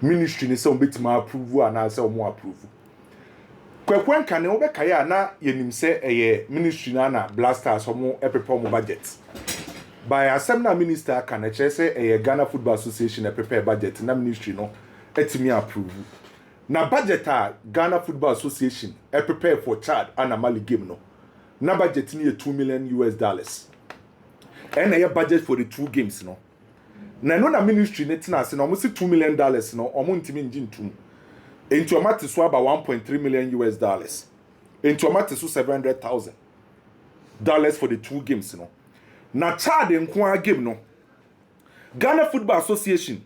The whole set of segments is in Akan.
ministry ni se obetima approve ana se omo approve kwekwen kan ne obekaya na yenim se eye ministry na Blackstars omo prepare omo budget by asem na minister kan e che se eye Ghana Football Association prepare budget na ministry no etimi approve na budget a Ghana Football Association prepare for Chad and Mali game no na budget ni $2 million and a budget for the 2 games no na no na ministry net na se no almost $2 million no omo ntimi ngin tum into amate so about $1.3 million into amate so $700,000 for the 2 games no na Chad nko game no Ghana Football Association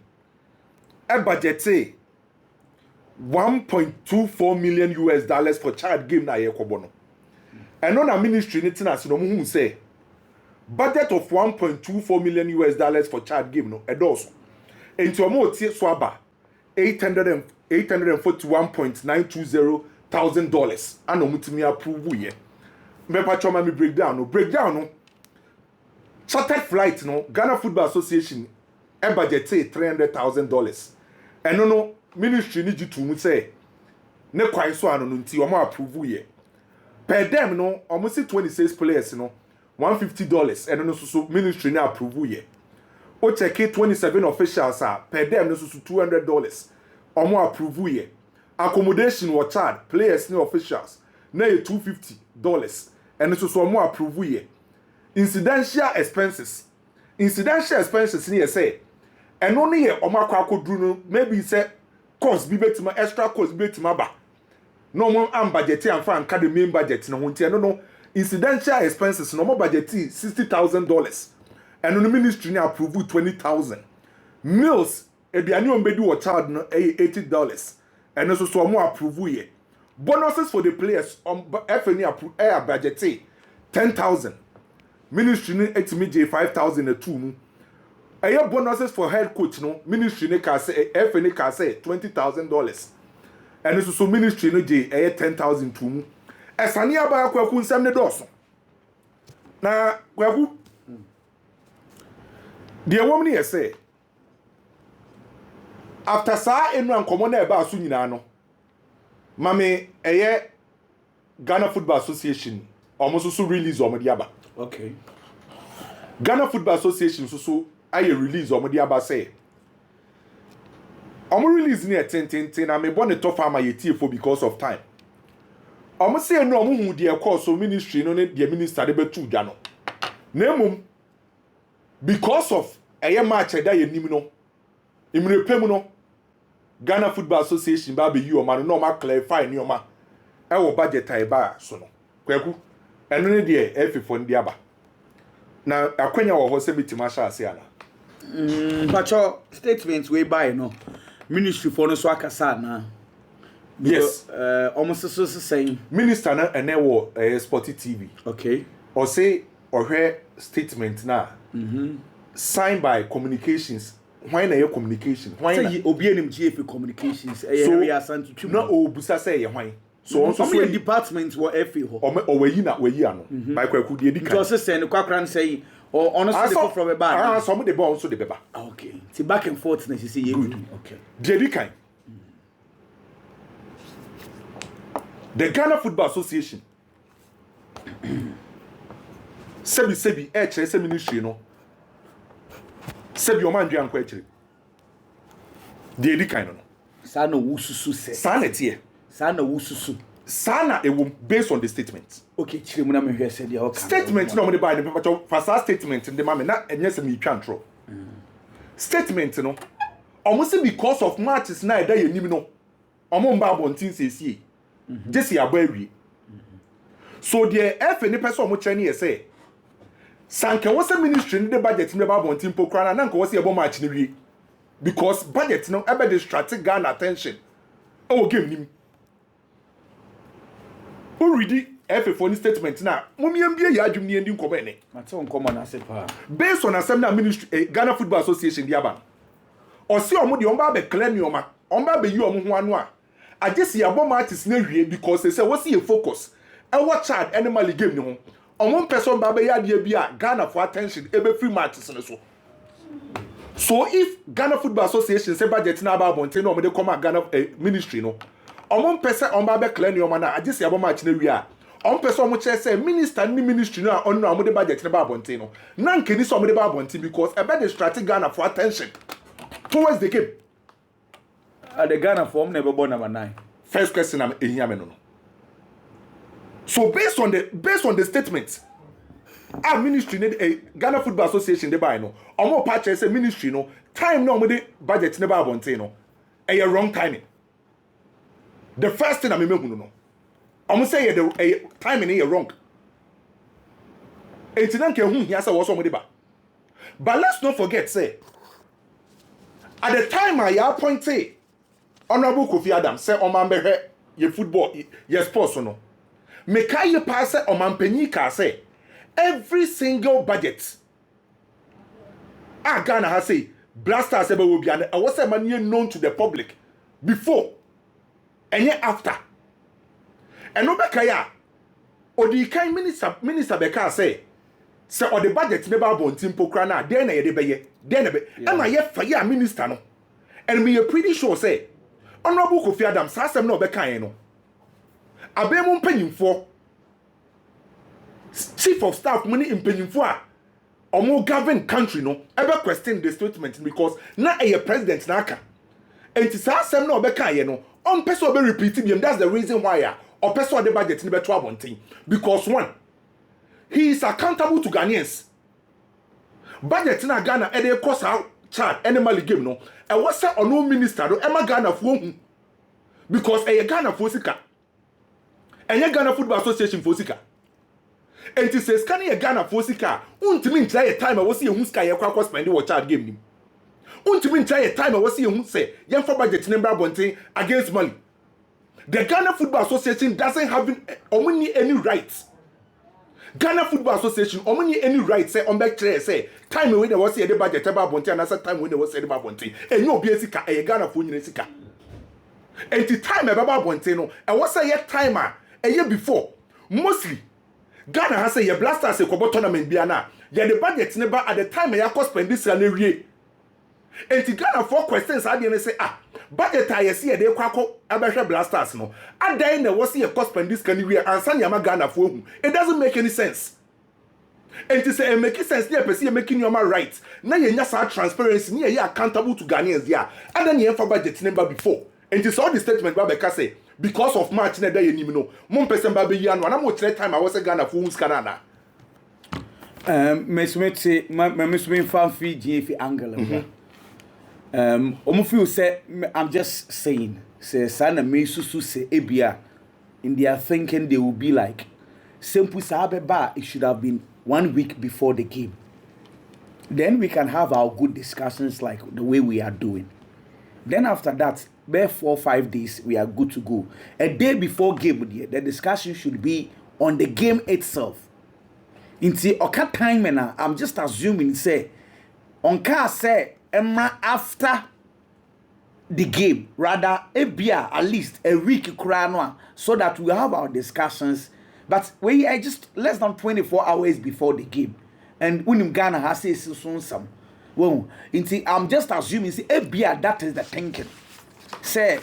budget $1.24 million for Chad game na ye kobo no eno na ministry net na se no mu hu say budget of $1.24 million for Chad game no edoso into omo tie so aba $841,920,000 and omutimi approve ye me pa choma me breakdown no chartered flight no Ghana Football Association budget $300,000 eno no ministry ni jitu mu say ne kwai so ano no nti omo approve ye per dem no omo si 26 players no $150 and no so ministry na approve ye o check 27 officials per dem no so $200 omo approve ye accommodation or Chad players ni officials na $250 and so omo approve ye incidental expenses ni say and only ye omo akwadru no maybe say cost bi betima extra cost bi betima ba no mo am budget am fa nka the main budget no hunti no incidental expenses no mo budget $60,000 and no ministry ni approve $20,000 meals eduane ombedi wo child no $80 and so mo approve ye bonuses for the players FNI approve budget $10,000 ministry ni etimi $5,000 na 2 mu bonuses for head coach no ministry ni ka say FNI ka say $20,000 and so ministry no je $10,000 2 mu esani aba kwaku nsem ne doso na kwaku the woman here say after sa enu ankomo na eba aso nyina no mame Ghana Football Association almost so release omodi aba okay Ghana Football Association so aye release omodi aba say omo release ni ten na me born to farmer yetie for because of time omo say no omo hu de course so ministry no ne de minister de betu dwa no na mum because of match da ye nim no imrepem no Ghana Football Association ba be yi o ma no ma clarify ni o ma wo budget ai ba so no kwaku eno ne de efifo ndi aba na akwanya wo ho se bitima sha ase ana pacho statement we buy no ministry for no so akasa na yes almost so saying minister na ene wo Sport TV okay or say or hear statement na signed by communications why na your communication why na obi enim GF communications area asantu twum na obusa say ye hwan so on so department wo FA ho o we yi ano by kwaku de edika because say ne kwakran say or honestly go from a bad some the ball also the beba okay ti back and forth na say ye okay de edika the Ghana Football Association sebi chere ministry no sebi o mandua anko chere de edi kan no sa na wususu se sa na tie sa na wususu sa na ewo based on the statement okay chire mu na me hwe se dia o kan statement no mo de buy the paper for sa statement in the mama na enye se me twa ntro statement no almost because of matches na eda yenim no omo mba abontin sesie jesi abawi so the F any person omo chani ye say sanka wo se ministry ni the budget ni ba abontin pokra na nka wo se ebo match ni wie because budget no ebe distract Ghana attention o game nim o read F for statement na mumiem bia ya adwum ni ndi nkomo ene mate nkomo na sepa based on assembly na ministry Ghana Football Association dia ba o se omo de omba be claim yoma omba be yi omo ho anu a agesi abo matches na wie because they say what see focus e watch Chad animal game ni ho omo person ba be ya de bia Ghana for attention ebe free matches ne so So if Ghana Football Association say budget na about bonte no omede come at Ghana ministry no omon pese omba be clear ni na agisi abo match na wi a on pese omo che say minister ni ministry no on no omede budget na ba bonte no na nkeni so omede ba bonte because e be the strategy Ghana for attention towards the game at the Ghana form never born number 9. First question am ehia me no. So based on the statements our ministry need Ghana Football Association they buy no omo patch say ministry no time no omede budget na ba bonte no a wrong timing. The first thing I mean no omo say the timing is wrong. Entinan ke hu hia say wo so omede ba. But let's not forget say at the time I appointed Honorable Kofi Adams say oman behwe ye football ye sports no me kai ye pass oman panyi ka say every single budget Ghana has say Blackstars ebe will be and I was say man known to the public before and yet after and no beka ya odi kan minister beka say or the budget never bontim pokra na den na ye de beye den na be am ye fa ya minister no and me pretty sure say Honorable Kofi Adams asem na obeka yen no abemu mpanyimfo chief of staff money mpanyimfo a omo govern country no ebe question the statement because na a president na aka enti asem na obeka yen no on person obe repeat him that's the reason why or person the budget ni beto abontin because one he is accountable to Ghanaians budget na Ghana e dey cost out chart animal game no e was say ono minister do e ma Ghana fo hu because e Ghana fo sika enye Ghana Football Association fo sika enti say scan e Ghana fo sika untimi ntira ye time e was say hu sika ye kwa spend wo chart game nim untimi ntira ye time e was say hu say ye for budget number bonten against Mali. The Ghana Football Association doesn't have any rights. Ghana Football Association any rights say on back say time when they was say the budget about bonte and another time when they was say about bonte and you be sika e Ghana fo nyina sika and the time about bonte no e was say timer a year before mostly Ghana has say your Blackstars say kobo tournament bia na ya the budget never at the time ya cost spend this na wie and the Ghana for questions I dey say budget I see dey kwako abehwe Blackstars no adan na was say cost spend this can wie ansa na Ghana for hu it doesn't make any sense. And to say make sense there person making your right na ye nya sa transparency na ye accountable to Ghanaians there and then ye for budget number before and it's all the statement ba beka say because of match na dey nim no mo person ba be yi anu na mo chere time I was Ghana for hu Canada mesmete mesme fan fi GF angle omo feel say I'm just saying say sana me susu say ebia in their thinking they will be like simple sabeba it should have been 1 week before the game. Then we can have our good discussions like the way we are doing. Then after that, bare 4 or 5 days, we are good to go. A day before game, the discussion should be on the game itself. Inti oka time na I'm just assuming say on car say emma after the game rather ebia at least a week krano so that we have our discussions. But we are just less than 24 hours before the game. And when Ghana has said some. Well, I'm just assuming say that is the thinking. Say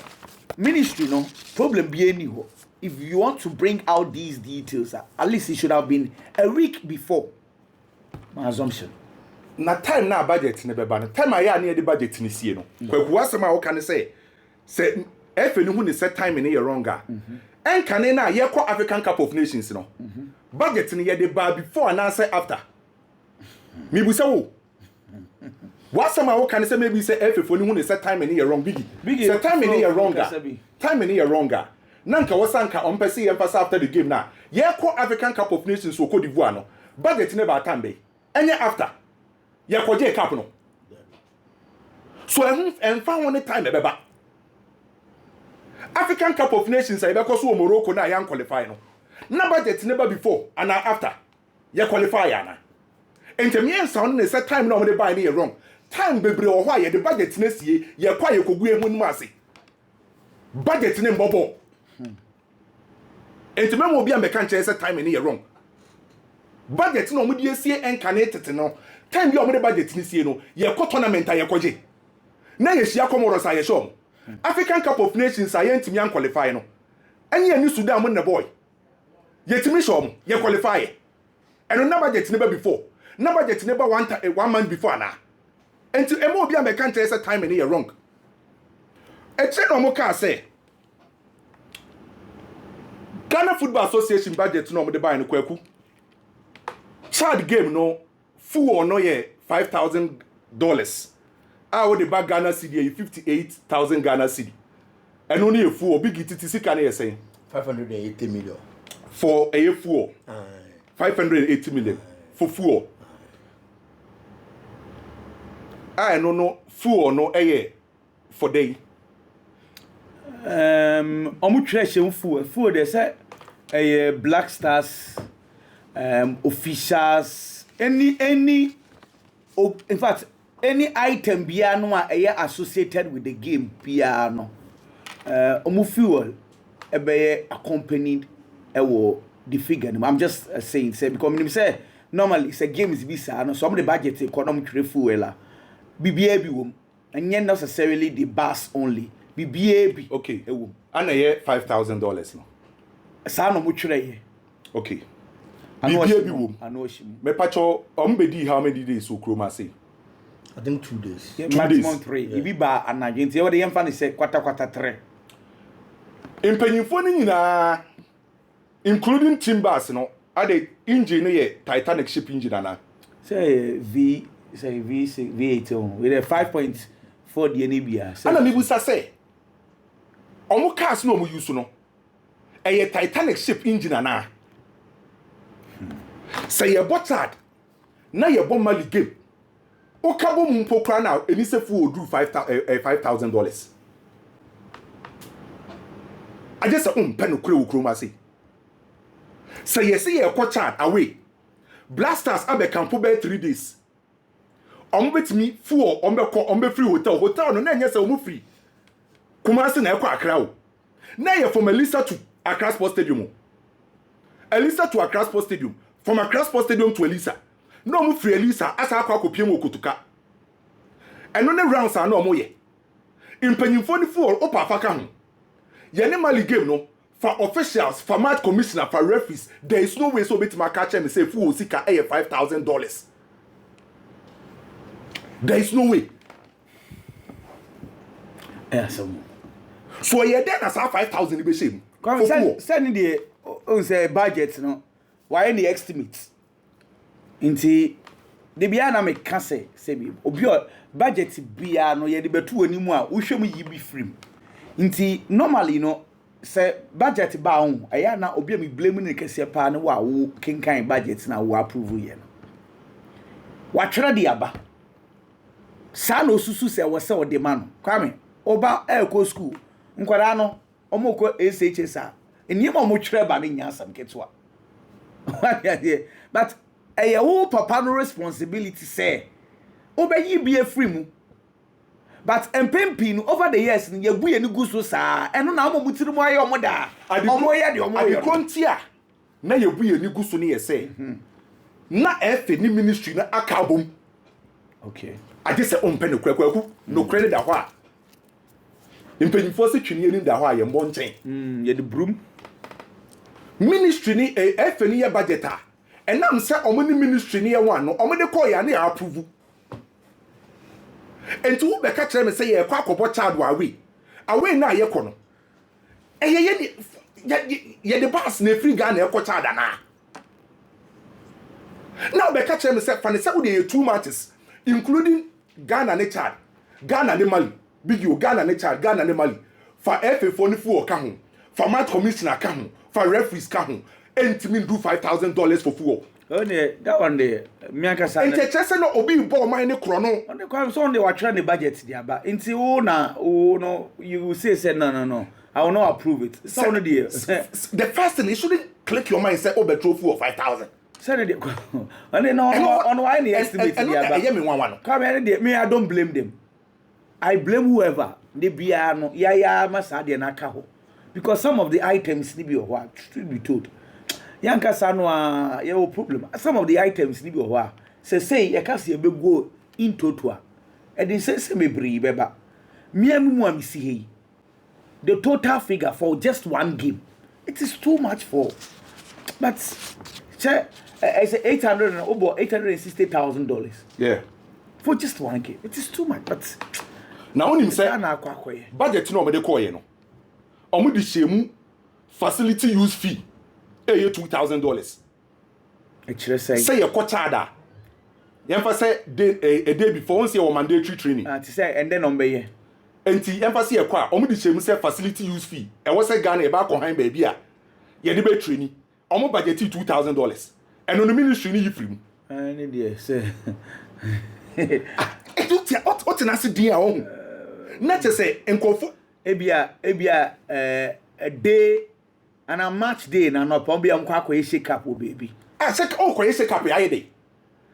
ministry no problem be any. If you want to bring out these details, at least it should have been a week before. My assumption. Na time na budget ne beba no time aya na the budget ni sie no kwaku asema wo kan say efe ni hu ni set time ni ye wronga en kan na ye kwa African Cup of Nations no budget ni ye de ba before and say after me bu say wo wasema wo kan say maybe say efe fo ni hu ni set time ni ye wrong bigi set time ni ye wronga time ni ye wronga nanka wasanka on pese ye emphasis after the game na ye kwa African Cup of Nations so Cote d'Ivoire no budget ne ba time be enye after ya kwaje cap no so en fa won time e beba African Cup of Nations e be ko so Morocco na ya qualify no na budget never before and after ya qualify ya na entemien sound ne set time na mo de buy na wrong time bebre o ho ya de budget na sie ya kwa ye kogu ehun mu ase budget ne mbobo entemem obi am be kan che set time ne wrong budget no mo die sie encanate no time bi omode budget ni sie no ye ko tournament aye koje na ye hia Comoros aye show African Cup of Nations aye ntimi an qualify no anye ni Sudan mo na boy ye timi show ye qualify eno na budget ne ba before na budget ne ba 1 month before na enti emo obi am kan tell say time ni ye wrong e che no mo ka say Ghana Football Association budget no mo de buy no kwaku child game no full or no yeah $5,000 ah what the bag Ghana cedi 58,000 Ghana cedi and only a full big TTC can you say 580 million for a full 580 million for full I no full or no a for day omu treasure full they say a Blackstars officials any in fact any item biano associated with the game piano omu fuel be accompanied the figure I'm just saying say because say normally it's a games bisa no some of the budget economic fuel BBA bi wom and not necessarily the bus only BBA bi okay and a $5,000 no sa no mu twere okay BBA bi wom I know she me pacho ombedi how many days so kroma say I think 2 days. yeah, 2 maximum days. 3 ibi ba anagenti e wode yemfa ne say quarter 3 impanyimfo ni nyina including timbers no ade engine no ye Titanic ship engine ana say V8 with a 5.4 the NBA ana me busa say omo cars no omo use no e Titanic ship engine ana say ye botard na ye bom mali game o kabo mu pokra na eni se fu odu $5,000 I just pen no kure kroma say ye ko chart away Blasters abe campo be 3 days omo betimi fu ombe free hotel no na enye se omo free kuma se na ekọ Accra o na ye from Elisa to Accra Sports Stadium Elisa to Accra Sports Stadium from Accra Sports Stadium to Elisa no mu free Elisa asa akọ akopiem okotuka eno ne rounds a no mo ye impanyimfo ni fu opa afaka ho ye ne mali game no for officials for match commissioner for referees there is no way so betima catch me say fu osika $5,000 there is no way so ye then as $5,000 be shame come send the on say budget no why the estimate inti de bia na me ka say bi obi budget bia no ye de betu animu a wo hwem yi bi free nti normally no say budget ba on aya na obi am blame ne kese pa na wo kenkan budget na wo approve ye no wa twere de aba sa no susu se wo se o de ma no kwame oba ko school nkwara no omoko SHS a enima mo twere ba ne nyasam ketwa but wo papa no responsibility say obeyi bi free mu but empempin over the years ni yagu ye ni guso saa eno na mo mutiri mo aye omo da omo ye de omo ye kontia na yagu ye ni guso ni ye say na efe ni ministry na akabom okay ade se ompe no kwakwaku no credit da ho a impanyimfo se twini ni da ho a ye mbo nchen ye de brum ministry ni efe ni ye budget a enam se omo ni ministry ni ye wan no omo de call ya na ya approve enti wo be ka kire me say ye kwa akobo child away na ye ko no ye the boss na free Ghana e ko child na now be ka kire me say fa ne say wo dey 2 matches including Ghana ne child Ghana ne Mali big you Ghana ne child Ghana ne Mali fa FA4 ni fu o ka ho fa match commissioner ka ho fa referees ka ho enti do $5,000 for football. Oh ne that one dey me aka sa. Enti chese no obi ball man ne kro no. On the kwam so on dey watch the budget dia ba. Enti no you will say no. I will not approve it. So no dey. The first thing you shouldn't click your mind say trophy of 5,000. Say dey. And no on why the estimate dia ba. And me one one. Come here me I don't blame them. I blame whoever. They bia no ya masa dey na ka ho. Because some of the items need be should be told. Yanka sanwa ye problem. Some of the items ni bi ho a say you can see go in total. And then say me bri beba. Me am see the total figure for just one game. It is too much for. But I say $860,000. Yeah. For just one game. It is too much. But now him say budget no me dey call no. Omo di shemu facility use fee $2,000. Say you coach ada. Yemfa say a day before once you mandatory training. To say and then on be enti yemfa say e kwa omo di shemu say facility use fee. E wo say Ghana e ba ko han baby a ye dey be training. Omo budget $2,000. And on the ministry ni free. Any dey say what na se dia o. Na che say enkofo ebia a day and a match day na no pon bia nkwa akwa shake up o baby. Shake oh kwa shake up ya dey.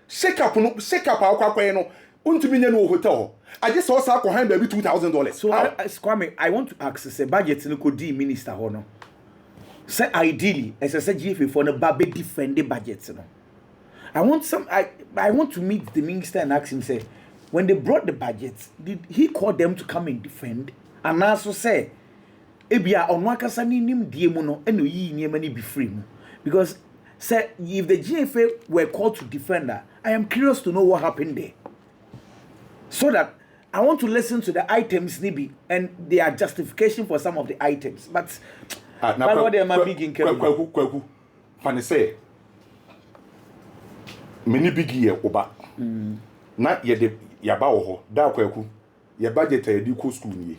Shake up akwa no untumi nya no hotel. I just saw sa ko han baby $2,000. So Kwame, I want to ask say budget no ko di minister ho no. Say ideally as I said GFA for no babe defend the budget no. I want to meet the minister and ask him say when they brought the budget did he call them to come and defend and also say ebia onwakasa ni nim die mu no eno yi niema ni be free mu because say if the GFA were called to defend her, I am curious to know what happened there so that I want to listen to the items nibi and their justification for some of the items but now what am I big in kwaku fan say many big year oba na ye de yaba wo ho da kwaku ye budget e di ko school ni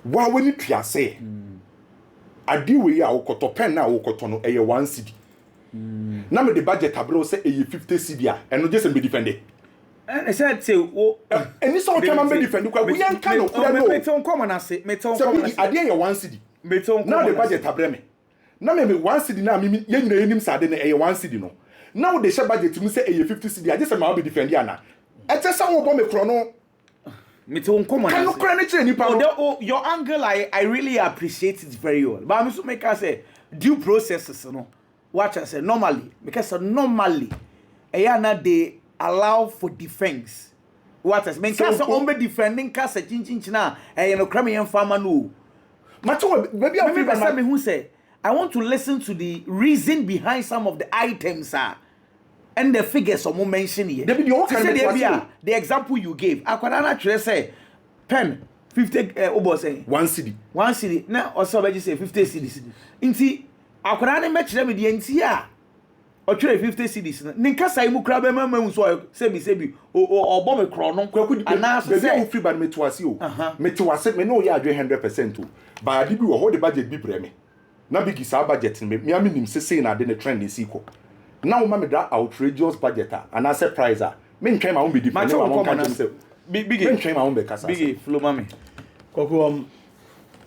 wa wani tua say ade we a wo koto pen na wo koto no e ye 1 cedi na me the budget abro say e ye 50 cedi a eno just be defend I said say o eni so come be defend kwaku yan kan no kura no meton come na say meton come na say ade ye 1 cedi meton now the budget abre me na me 1 cedi na me ye nyina enim sade na e ye 1 cedi no now the share budget mu say e ye 50 cedi I just say ma be defend ya na e te say wo bo me kro no meton come na kan kura ni chere ni pa your angle I really appreciate it very well but I'm so make us say due processes no watch I say normally because normally na they allow for defense what as men case on be defending case chinchin na no crime yan farmer no matter maybe I feel that me who say I want to listen to the reason behind some of the items and the figures some mention here the example you gave akwadana try say pen 50 obo say 1 cedi now also be say 50 cedis nti akwadana me kire me de nti a o try 50 cedis na nka sai mu kra be mamu so sebi obo me kro no ana so say free bad me to ase o me to ase me no ya adwe 100% o ba ade bi wo ho the budget bi bre me na big is our budget me me nim say na de ne trend is equal now ma me da outrageous budget and I say price me ntwen ma won be different na won kan say big me ntwen ma won be kasa big flow mami Koko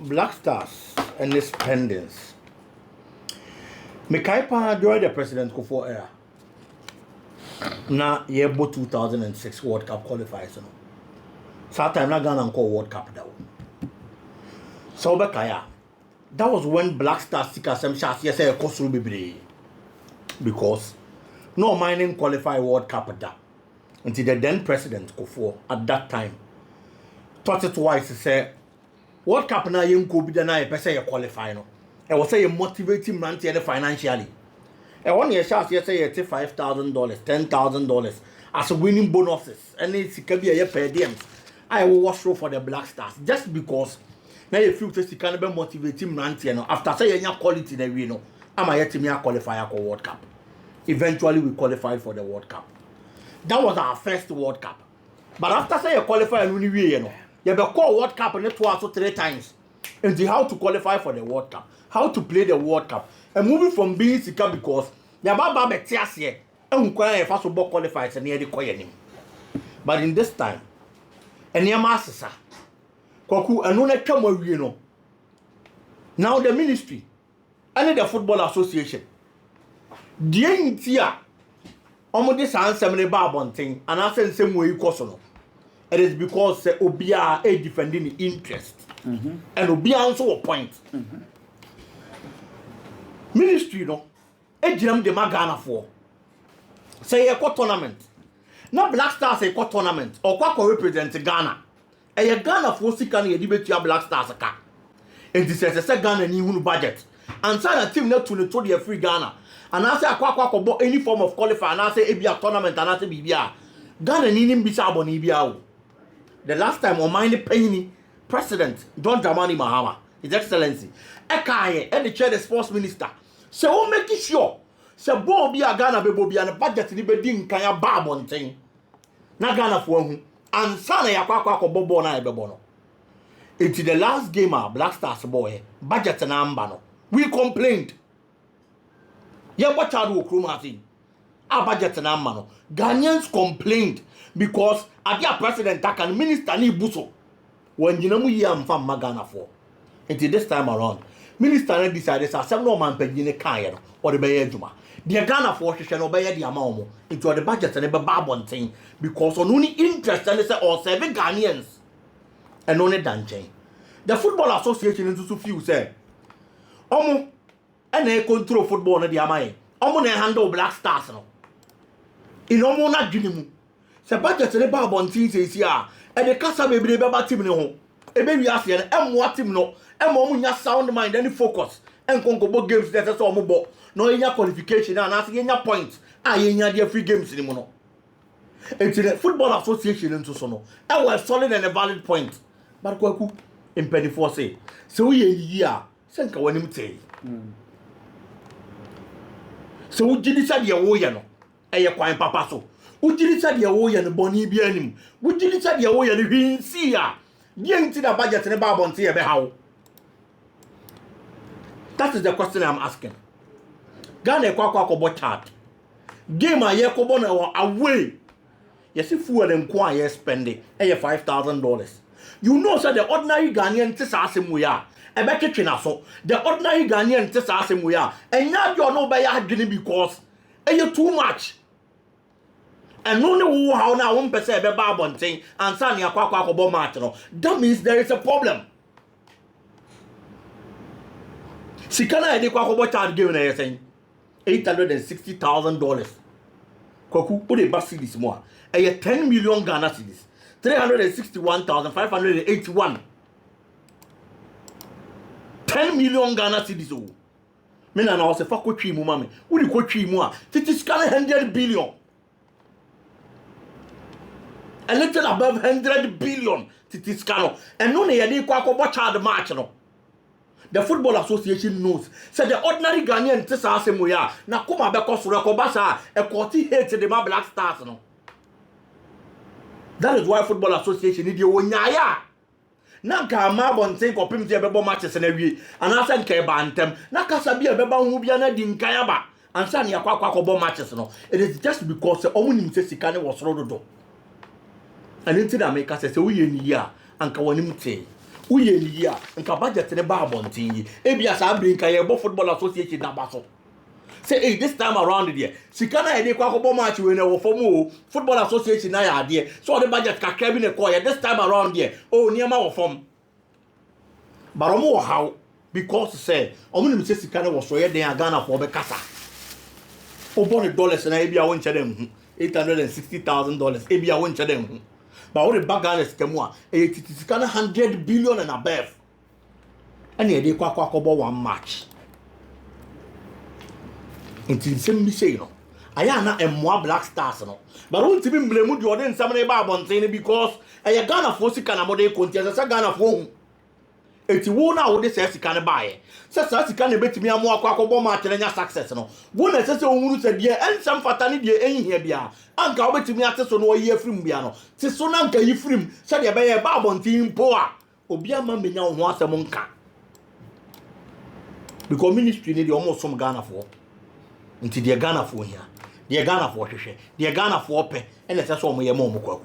Blackstars and the spendings. Me kaipa during the president Kofo era. Na yebo 2006 World Cup qualifiers no. So time na Ghana nko World Cup da. So be kaya. That was when Blackstars sika sem chance yes e kosuru bebre. Because no mining qualify World Cup da. Until the then president Kofo at that time thought it wise to say World Cup na yen ko bi da na e pese ye qualify no. E was say you motivate him run financially. E one year chance yes say $5,000, $10,000 as winning bonuses. And it's can be a per diems. I will wash through for the Blackstars just because now you feel that you can be motivate him run no after say you quality na we no. Am I yet me qualify for World Cup. Eventually we qualified for the World Cup. That was our first World Cup. But after say you qualify and win you know. You be call World Cup and 2 or 3 times. And how to qualify for the World Cup, how to play the World Cup, and moving from being sika because you about be tias here, and first football qualifiers and near the coin. But in this time, and near master, Koku and no come where you know. Now the ministry and the football association, the entire almost this answer me about thing, and I say the same way you cause. It is because Obia is defending the interest. And Obia also a point. Ministry, no, a jam de Magana for. Say a tournament. na Blackstars e ko tournament or kwa represent Ghana e Ghana for sika na yedi betua Blackstars ka enti se Ghana ni hunu budget and say na team na to ne to the free Ghana and I say akwa bo any form of qualifier and I say e bia tournament and I say bibia Ghana ni mbisa aboni bia o the last time on my penny president John Dramani Mahama his excellency ekaye and the chair the sports minister say o make sure say bo bia Ghana be bo bia na budget ni be di nkan ya ba abonten na Ghana fo hu ansa na yakwa bobo na ebebo no into the last game Blackstars boy budget na amba no we complained ye bochado okromati budget na amba no Ghanaians complained because adia president can minister ni buso when you know we am from Ghana for until this time around minister decided say some no man pay ni kan no or the be adwuma the Ghana for hwehwe no be the amount into the budget and be babonten because on only interest and say all 7 Ghanaians and only danchen the football association into so few say omo and control football na the amai omo na handle Blackstars no in omo na dwenimu se budget ne babonten say sia e de kasa bebre be ba team ne ho e be wi ase ne emmo team no emmo omo nya sound mind and focus en konkobo games that say omo bo no yenya qualification and as yenya points yenya dia free games ni mo no enti the football association into so no e was solid and a valid point but kwaku impedi for say so we yi a se nka wanim tei so ujidi sa dia wo ye no eye kwan papa so ujidi sa dia wo ye no boni bi anim ujidi sa dia wo ye no hwinsi a dia nti da budget ne ba bonte ye be hawo. That is the question I'm asking. Ghana kwa kobo chart. Game a ye kobo na away. Yes, if fuel and kwa ye spend it, $5,000. You know, sir, the ordinary Ghanaian tis asem we are. A better so the ordinary Ghanaian tis asem we are. And now you know by your guinea because you too much. And no know how now 1% be barbon thing and sani kwa kobo match no. That means there is a problem. Sikana ede kwa kobo chart game na ye saying $860,000. Koku put a bus this more. A 10 million Ghana cedis. 361,581. 10 million Ghana cedis. Oh. Me na was a fuck with you, mummy. Would you coach you more? It is 100 billion. A little above 100 billion. It is Kano. And no, they kwa kobo chart match no. The Football Association knows. Said the ordinary Ghanaian tisa asemuya. Na kuma beko sura kobasa e kwoti hate the Blackstars no. That is why Football Association need you nyaya. Na kama bonten kopim ti bebo matches na wie. Anasa nke ba antem. Na kasa bia beba hu bia na di nkan ba. Ansa ne akwa kobo matches no. It is just because omunim se sika ne wosoro dodo. And into the make say we ye ni ya anka wonim te. Uye liya nka budget ne ba abontin yi ebia sa bring ka ye bo Football Association na ba so say hey this time around there sikana e dey kwa kobo match we na wo form Football Association na ya there so the budget ka bi ne ko ye this time around there oh niema wo form baromo wo how because say omunim say sikana wo so ye den Ghana for be kasa obo $1 na ebia won che dem $860,000 ebia won che dem but what the background is kemwa it is kind of 100 billion and above and they kwa kobo one match until same say you know aya na emwa Blackstars no but won't be blame the odin some na ba bonten because aya Ghana for sika na model contest say Ghana for eti wo na wo de say sika na bae say sika na betimi amu akwa kobo match na nya success no wo na say onwuru say bia ensam fata ne de enhia bia anka obetimi ate so no oyi afrim bia no te so na anka yifrim se de be ye ba bontin po a obi ama menya ho asem nka because ministry ne de almost some Ghana for nti de Ghana for hia de Ghana for hwehwe de Ghana for pe ene se so mo ye mo kwaku